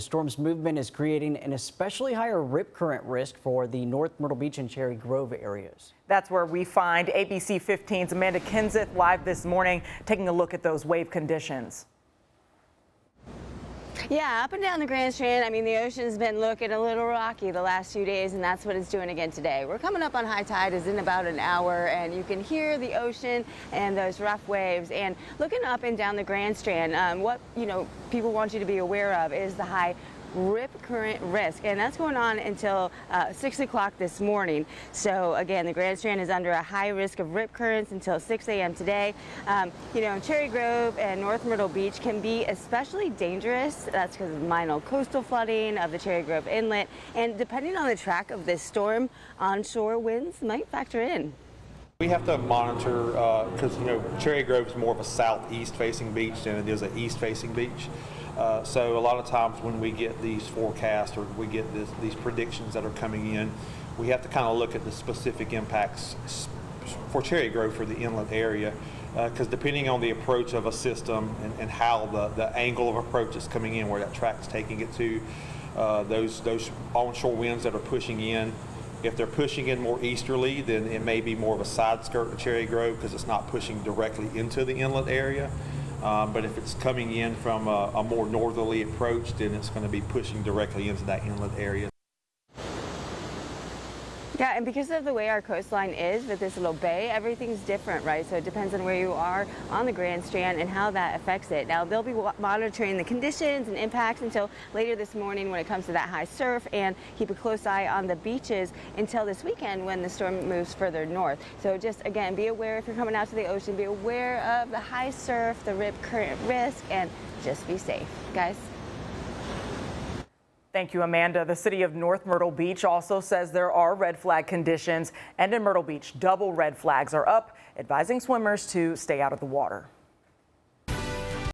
The storm's movement is creating an especially higher rip current risk for the North Myrtle Beach and Cherry Grove areas. That's where we find ABC 15's Amanda Kenseth live this morning, taking a look at those wave conditions. Yeah, up and down the Grand Strand. I mean, the ocean's been looking a little rocky the last few days, and that's what it's doing again today. We're coming up on high tide is in about an hour, and you can hear the ocean and those rough waves. And looking up and down the Grand Strand, what people want you to be aware of is the high rip current risk, and that's going on until 6 o'clock this morning. So again, the Grand Strand is under a high risk of rip currents until 6 a.m. today. Cherry Grove and North Myrtle Beach can be especially dangerous. That's because of minor coastal flooding of the Cherry Grove Inlet, and depending on the track of this storm, onshore winds might factor in. We have to monitor because Cherry Grove is more of a southeast facing beach than it is an east facing beach. So a lot of times when we get these forecasts or we get these predictions that are coming in, we have to kind of look at the specific impacts for Cherry Grove for the inlet area, because depending on the approach of a system and how the angle of approach is coming in, where that track is taking it to, those onshore winds that are pushing in, if they're pushing in more easterly, then it may be more of a side skirt of Cherry Grove because it's not pushing directly into the inlet area. But if it's coming in from a more northerly approach, then it's going to be pushing directly into that inlet area. Yeah, and because of the way our coastline is with this little bay, everything's different, right? So it depends on where you are on the Grand Strand and how that affects it. Now, they'll be monitoring the conditions and impacts until later this morning when it comes to that high surf, and keep a close eye on the beaches until this weekend when the storm moves further north. So just, again, be aware if you're coming out to the ocean, be aware of the high surf, the rip current risk, and just be safe, guys. Thank you, Amanda. The city of North Myrtle Beach also says there are red flag conditions, and in Myrtle Beach, double red flags are up, advising swimmers to stay out of the water.